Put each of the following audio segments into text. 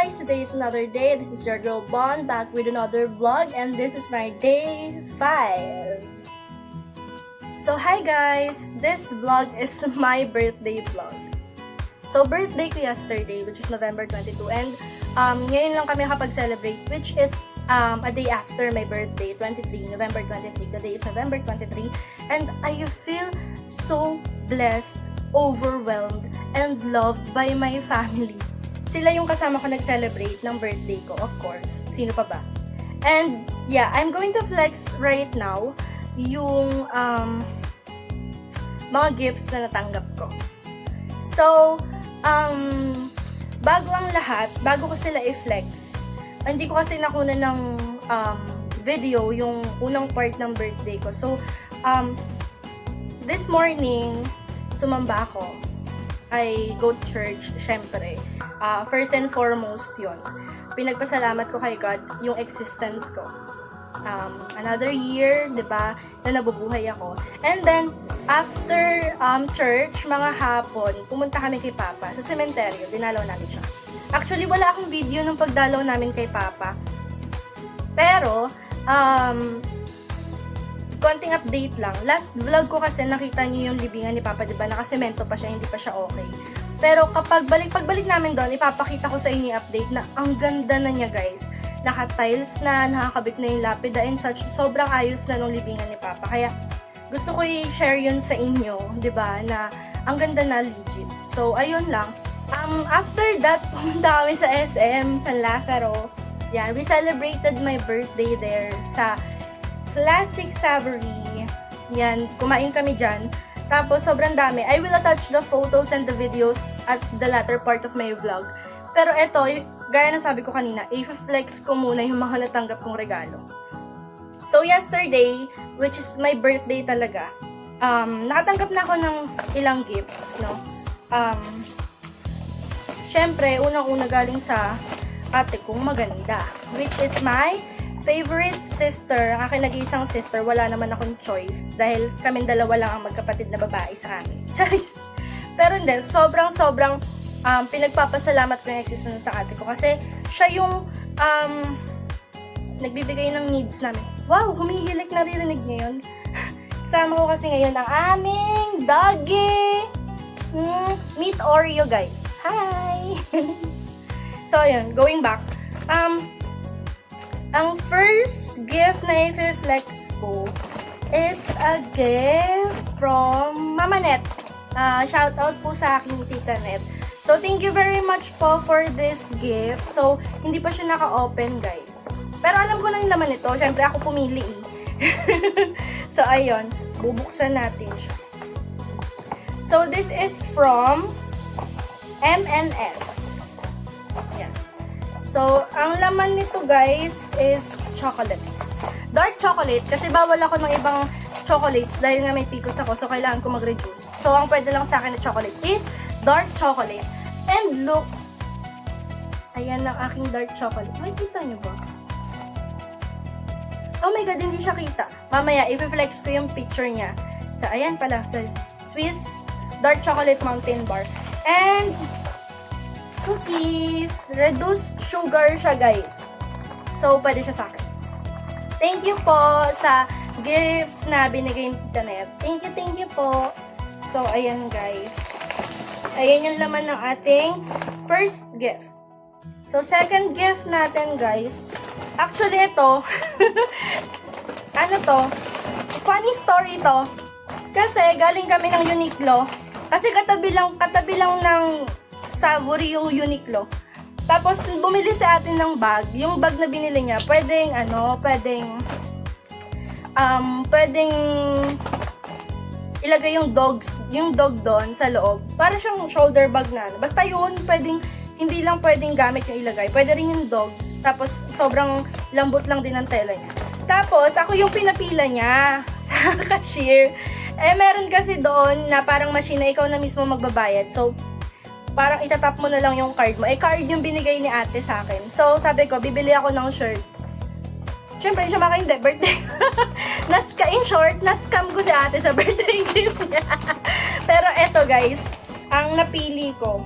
guys! Today is another day. This is your girl Bon back with another vlog, and this is my day 5. So hi guys! This vlog is my birthday vlog. So birthday ko yesterday, which is November 22, and ngayon lang kami kapag-celebrate, which is a day after my birthday, November 23. Today is November 23, and I feel so blessed, overwhelmed, and loved by my family. Sila yung kasama ko nag-celebrate ng birthday ko, of course. Sino pa ba? And yeah, I'm going to flex right now yung mga gifts na natanggap ko. So, bago ang lahat, bago ko sila i-flex, hindi ko kasi nakuna ng video yung unang part ng birthday ko. So, this morning, sumamba ako. I go to church, syempre. First and foremost yun. Pinagpasalamat ko kay God yung existence ko. Another year, diba, na nabubuhay ako. And then, after church, mga hapon, pumunta kami kay Papa sa sementeryo. Dinalaw namin siya. Actually, wala akong video ng pagdalaw namin kay Papa. Pero, konting update lang. Last vlog ko kasi nakita niyo yung libingan ni Papa, diba? Nakasemento pa siya, hindi pa siya okay. Pero pagbalik namin doon, ipapakita ko sa inyo yung update na ang ganda na niya, guys. Naka-tiles na, nakakabit na yung lapida and such. Sobrang ayos na nung libingan ni Papa. Kaya gusto ko i-share yun sa inyo, diba? Na ang ganda na, legit. So, ayun lang. After that, pumunta kami sa SM, San Lazaro. Yan, we celebrated my birthday there sa Classic Savory. Yan, kumain kami dyan. Tapos, sobrang dami. I will attach the photos and the videos at the latter part of my vlog. Pero eto, gaya na sabi ko kanina, i-flex ko muna yung mga natanggap kong regalo. So, yesterday, which is my birthday talaga, nakatanggap na ako ng ilang gifts, no? Syempre, unang-una galing sa ate kong maganda, which is my favorite sister, ang aking nag-iisang sister. Wala naman akong choice dahil kaming dalawa lang ang magkapatid na babae sa amin. Charis! Pero hindi, sobrang pinagpapasalamat ko yung existence sa ate ko kasi siya yung nagbibigay ng needs namin. Wow! Humihilik, naririnig niyo yun. Kasama ko kasi ngayon ang aming doggy! Meet Oreo, guys. Hi! So, yun, going back. Ang first gift na i-flex ko is a gift from Mama Net. Shout out po sa aking Tita Net. So, thank you very much po for this gift. So, hindi pa siya naka-open, guys. Pero alam ko na yung laman nito. Siyempre, ako pumili eh. So, ayun. Bubuksan natin siya. So, this is from M&S. Yan. So, ang laman nito, guys, is chocolates. Dark chocolate, kasi bawal ako ng ibang chocolates dahil nga may PCOS ako, so kailangan ko mag-reduce. So, ang pwede lang sa akin na chocolates is dark chocolate. And look, ayan ang aking dark chocolate. May kita nyo ba? Oh my God, hindi siya kita. Mamaya, i-flex ko yung picture niya. So, ayan pala, sa Swiss Dark Chocolate Mountain Bar. And cookies. Reduced sugar siya, guys. So, pwede siya sa akin. Thank you po sa gifts na binigay ni Tita Net. Thank you po. So, ayan, guys. Ayan yung laman ng ating first gift. So, second gift natin, guys. Actually, ito. Ano to? Funny story to. Kasi, galing kami ng Uniqlo. Kasi katabi lang ng Savory yung Uniqlo. Tapos, bumili sa atin ng bag. Yung bag na binili niya, pwedeng ilagay yung dog doon sa loob. Para siyang shoulder bag na. Basta yun, hindi lang pwedeng gamit yung ilagay. Pwede rin yung dogs. Tapos, sobrang lambot lang din ang tela niya. Tapos, ako yung pinapila niya sa cashier. Meron kasi doon na parang machine na ikaw na mismo magbabayad. So, parang itatap mo na lang yung card mo. Card yung binigay ni ate sa akin. So, sabi ko, bibili ako ng shirt. Siyempre, siya maka hindi, birthday. In short, na-scam ko si ate sa birthday gift niya. Pero eto, guys, ang napili ko.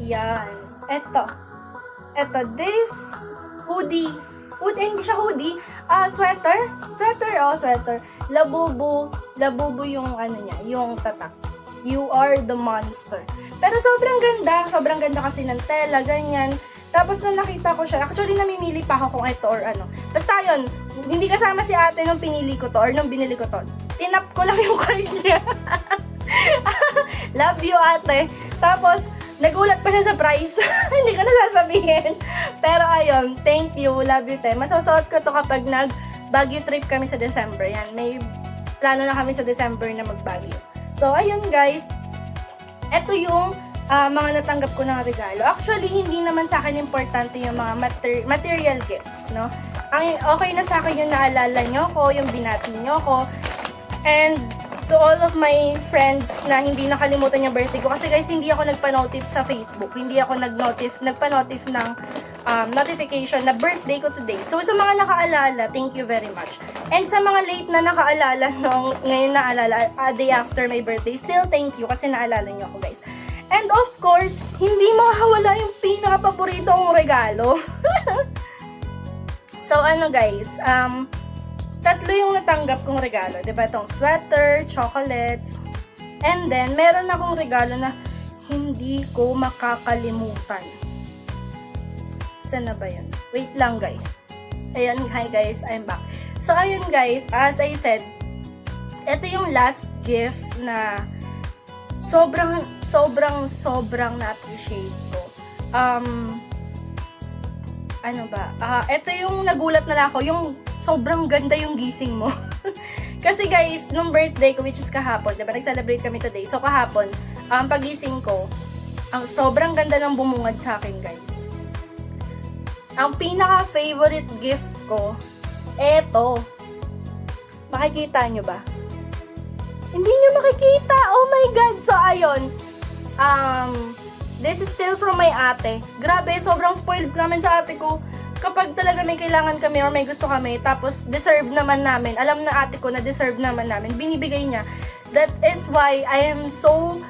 Yan. Eto. Eto, this hoodie. Hindi siya hoodie. Sweater. Sweater. Labubu yung ano niya, yung tatak. You are the monster. Pero sobrang ganda kasi ng tela, ganyan. Tapos nung nakita ko siya, actually namimili pa ako kung ito or ano. Basta yun, hindi kasama si ate nung pinili ko to or nung binili ko to. Tinap ko lang yung card niya. Love you, ate. Tapos, nagulat pa siya sa price. Hindi ko na sasabihin. Pero ayun, thank you. Love you, te. Masasuot ko to kapag nag-Baguio trip kami sa December. Yan, may plano na kami sa December na mag-Baguio. So, ayun guys. Ito yung mga natanggap ko ng regalo. Actually, hindi naman sa akin importante yung mga material gifts, no? Ang okay na sa akin yung naalala nyo ko, yung binati nyo ko. And to all of my friends na hindi nakalimutan yung birthday ko. Kasi guys, hindi ako nagpa-notif sa Facebook. Hindi ako nagpa-notif ng notification na birthday ko today. So, sa mga nakaalala, thank you very much. And sa mga late na nakaalala nung ngayon naalala, day after my birthday, still thank you kasi naalala nyo ako guys. And of course, hindi mawawala yung pinaka-paborito kong regalo. So, ano guys, tatlo yung natanggap kong regalo. Diba? Itong sweater, chocolates, and then, meron akong regalo na hindi ko makakalimutan. Saan na ba yun? Wait lang guys. Ayan, hi guys, I'm back. So, ayun guys, as I said, ito yung last gift na sobrang na-appreciate ko. Ano ba? Ito yung nagulat na lang ako, yung sobrang ganda yung gising mo. Kasi guys, nung birthday ko, which is kahapon, diba? Nag-celebrate kami today. So, kahapon, pagising ko, ang sobrang ganda ng bumungad sa akin, guys. Ang pinaka-favorite gift ko, eto. Makikita nyo ba? Hindi nyo makikita! Oh my God! So, ayun. This is still from my ate. Grabe, sobrang spoiled namin sa ate ko. Kapag talaga may kailangan kami or may gusto kami, tapos deserve naman namin, alam na ate ko na deserve naman namin, binibigay niya. That is why I am so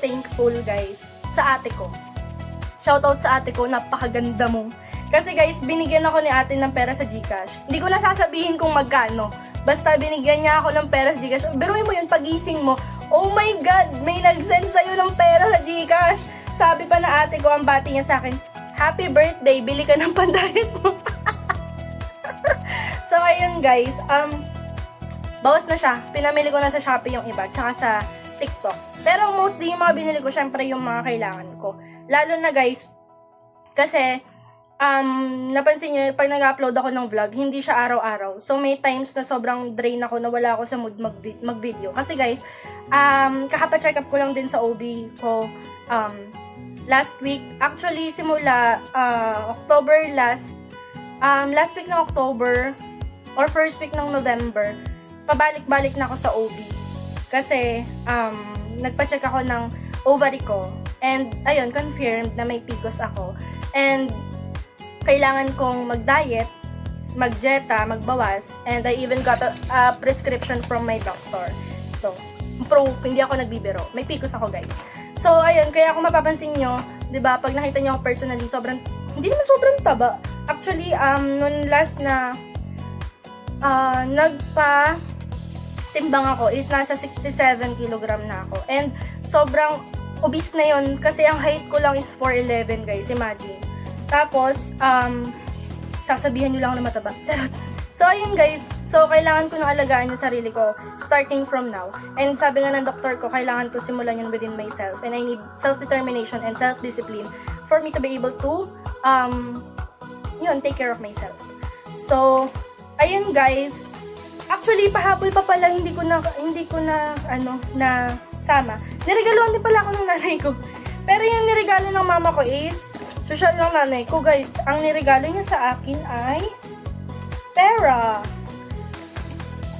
thankful, guys, sa ate ko. Shoutout sa ate ko, napakaganda mo. Kasi guys, binigyan ako ni ate ng pera sa GCash. Hindi ko na sasabihin kung magkano. Basta binigyan niya ako ng pera sa GCash. Biruin mo yun, pagising mo, oh my God, may nag-send sa'yo ng pera sa GCash. Sabi pa na ate ko, ang bati niya sa akin, happy birthday, bili ka ng pandayat mo. So, ayun guys, bawas na siya. Pinamili ko na sa Shopee yung iba, tsaka sa TikTok. Pero mostly yung mga binili ko, syempre yung mga kailangan ko. Lalo na guys, kasi, napansin nyo, pag nag-upload ako ng vlog, hindi siya araw-araw. So, may times na sobrang drain ako na wala ako sa mood mag-video. Kasi guys, kakapa-check up ko lang din sa OB ko, last week. Actually, simula October last week ng October or first week ng November, pabalik-balik na ako sa OB. Kasi, nagpa-check ako ng ovary ko. And, ayun, confirmed na may PCOS ako. And, kailangan kong mag-diet, mag-dieta, magbawas. And I even got a prescription from my doctor. So, proof, hindi ako nagbibiro. May PCOS ako, guys. So, ayun, kaya kung mapapansin nyo, diba, pag nakita nyo ako personally, hindi naman sobrang taba. Actually, nung last na nagpa-timbang ako is nasa 67 kilogram na ako. And sobrang obese na yun kasi ang height ko lang is 4'11", guys. Imagine. Tapos, sasabihan nyo lang na mataba. So, ayun guys. So, kailangan ko na alagaan yung sarili ko starting from now. And sabi nga ng doktor ko, kailangan ko simulan yun within myself. And I need self-determination and self-discipline for me to be able to, take care of myself. So, ayun guys. Actually, pahabol pa pala, hindi ko na sama. Niregaluhan din pala ako ng nanay ko. Pero yung niregalo ng mama ko is, social ng nanay ko, guys. Ang niregalo niya sa akin ay pera.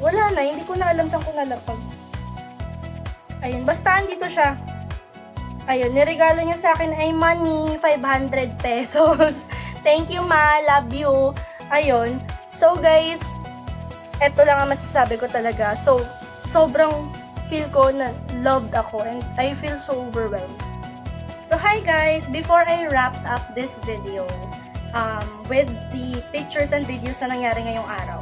Wala na, hindi ko na alam saan ko nalapag. Ayun, basta andito siya. Ayun, niregalo niya sa akin ay money, 500 pesos. Thank you, ma. Love you. Ayun. So, guys, eto lang ang masasabi ko talaga. So, sobrang feel ko na loved ako and I feel so overwhelmed So hi guys! Before I wrap up this video with the pictures and videos na nangyari ngayong araw,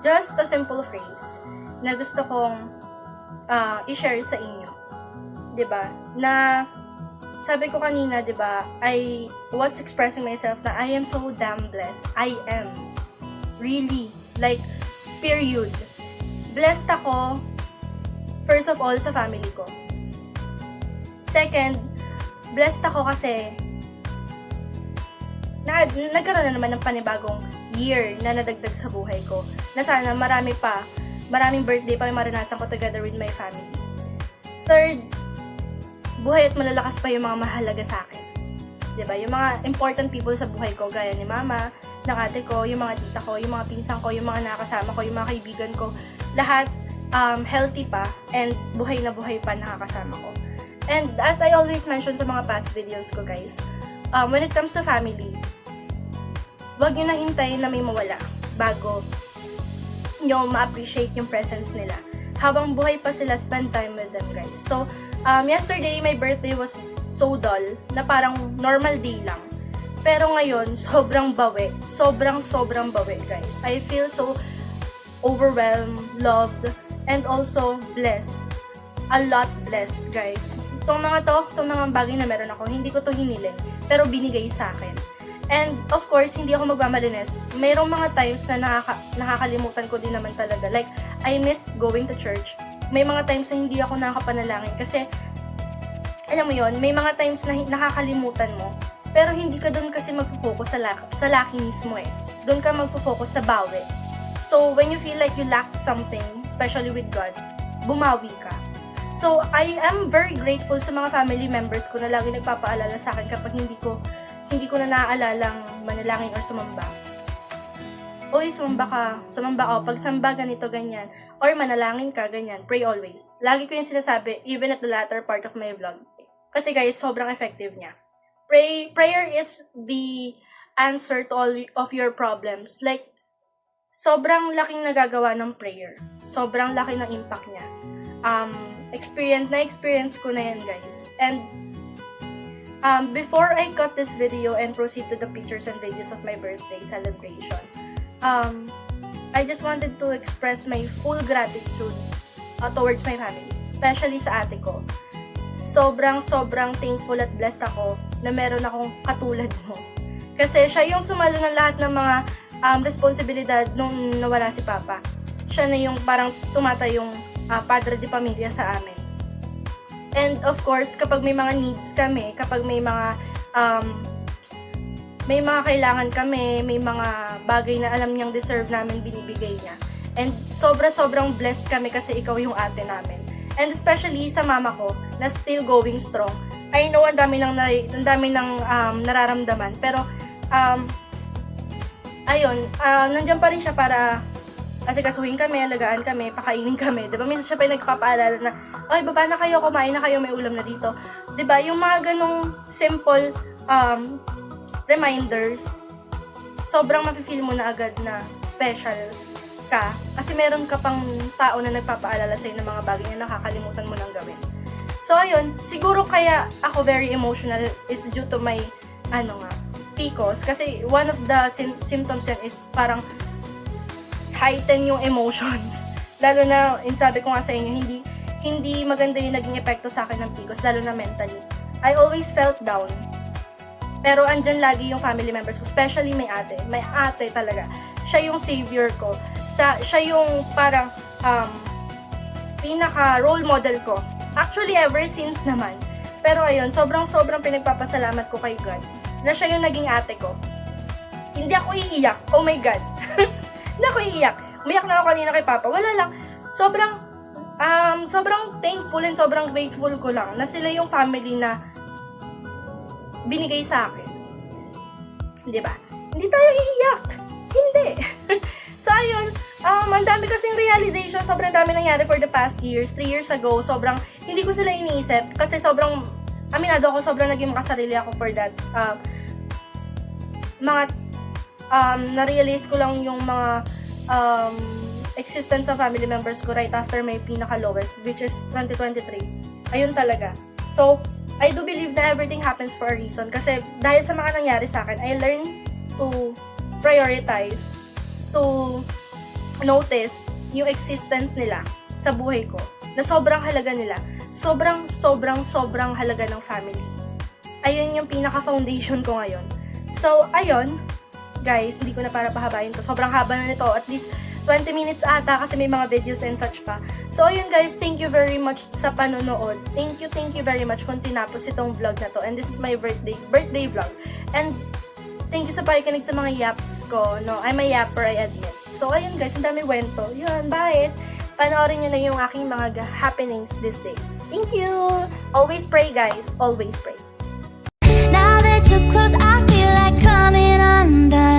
just a simple phrase na gusto kong i-share sa inyo. 'Di ba? Na sabi ko kanina, 'di ba, I was expressing myself na I am so damn blessed. I am. Really. Like, period. Blessed ako, first of all, sa family ko. Second, blessed ako kasi nagkaroon na naman ng panibagong year na nadagdag sa buhay ko. Na sana maraming birthday pa yung maranasan ko together with my family. Third, buhay at malalakas pa yung mga mahalaga sa akin. Diba? Yung mga important people sa buhay ko, gaya ni mama, ng ate ko, yung mga tita ko, yung mga pinsan ko, yung mga nakakasama ko, yung mga kaibigan ko, lahat healthy pa and buhay na buhay pa nakakasama ko. And as I always mention sa mga past videos ko guys, when it comes to family, wag nyo na hintayin na may mawala bago nyo ma-appreciate yung presence nila. Habang buhay pa sila, spend time with them guys. So, yesterday, my birthday was so dull, na parang normal day lang. Pero ngayon, sobrang bawi. Sobrang bawi guys. I feel so overwhelmed, loved, and also blessed. A lot blessed guys. Itong mga bagay na meron ako, hindi ko to hiniling, pero binigay sa akin. And of course, hindi ako magmamalines. Mayroong mga times na nakakalimutan ko din naman talaga. Like, I missed going to church. May mga times na hindi ako nakakapanalangin kasi, alam mo yon, may mga times na nakakalimutan mo, pero hindi ka doon kasi magpo-focus sa lacking mismo eh. Doon ka magpo-focus sa bawi. So, when you feel like you lack something, especially with God, bumawi ka. So, I am very grateful sa mga family members ko na lagi nagpapaalala sa akin kapag hindi ko na naaalalang manalangin or sumamba. Oy, sumamba ka, pag samba ganito, ganyan, or manalangin ka, ganyan, pray always. Lagi ko yung sinasabi, even at the latter part of my vlog. Kasi guys, sobrang effective niya. Prayer is the answer to all of your problems. Like, sobrang laking nagagawa ng prayer. Sobrang laki ng impact niya. Na-experience ko na yan, guys. And, before I cut this video and proceed to the pictures and videos of my birthday celebration, I just wanted to express my full gratitude towards my family. Especially sa ate ko. Sobrang thankful at blessed ako na meron akong katulad mo. Kasi siya yung sumalo ng lahat ng mga responsibilidad nung nawala si Papa. Siya na yung parang tumatayong padre de pamilya sa amin. And of course, kapag may mga needs kami, kapag may mga kailangan kami, may mga bagay na alam niyang deserve namin, binibigay niya. And sobrang blessed kami kasi ikaw yung ate namin. And especially sa mama ko, na still going strong. I know ang dami nang nararamdaman. Pero, nandiyan pa rin siya para asikasuhin kami, alagaan kami, pakainin kami. Diba? Minsan siya pa yung nagpapaalala na, ay, baba na kayo, kumain na kayo, may ulam na dito. Diba? Yung mga ganong simple reminders, sobrang mafe-feel mo na agad na special ka. Kasi meron ka pang tao na nagpapaalala sa'yo ng mga bagay na nakakalimutan mo nang gawin. So, ayun, siguro kaya ako very emotional is due to my, PCOS. Kasi one of the symptoms yan is parang heighten yung emotions. Lalo na, sabi ko nga sa inyo, hindi maganda yung naging epekto sa akin ng PCOS, lalo na mentally. I always felt down. Pero andyan lagi yung family members ko, especially my ate. My ate talaga. Siya yung savior ko. Siya yung parang pinaka role model ko. Actually, ever since naman. Pero ayun, sobrang pinagpapasalamat ko kay God na siya yung naging ate ko. Hindi ako iiyak. Oh my God. Hindi ako iiyak. Umiyak na ako kanina kay Papa. Wala lang. Sobrang thankful and sobrang grateful ko lang na sila yung family na binigay sa akin. Diba? Hindi tayo iiyak. Hindi. So, ayun. Ang dami kasing realization. Sobrang dami nangyari for the past years. 3 years ago, sobrang hindi ko sila iniisip. Kasi sobrang, aminado ako, sobrang naging makasarili ako for that. Na-realize ko lang yung mga existence sa family members ko right after my pinaka-lowest, which is 2023. Ayun talaga. So, I do believe na everything happens for a reason. Kasi dahil sa mga nangyari sa akin, I learned to prioritize, to notice yung existence nila sa buhay ko. Na sobrang halaga nila. Sobrang halaga ng family. Ayun yung pinaka-foundation ko ngayon. So, ayun, guys, hindi ko na para pahabayin to. Sobrang haba na nito. At least 20 minutes ata kasi may mga videos and such pa. So, ayun guys, thank you very much sa panonood. Thank you very much kung tinapos itong vlog na to. And this is my birthday vlog. And thank you sa pakikinig sa mga yaps ko. No, I'm a yapper, I admit. So, ayun guys, ang dami kwento. Yun, bye! Panoorin nyo na yung aking mga happenings this day. Thank you! Always pray, guys. Always pray. Now that you're close, I feel like coming undone.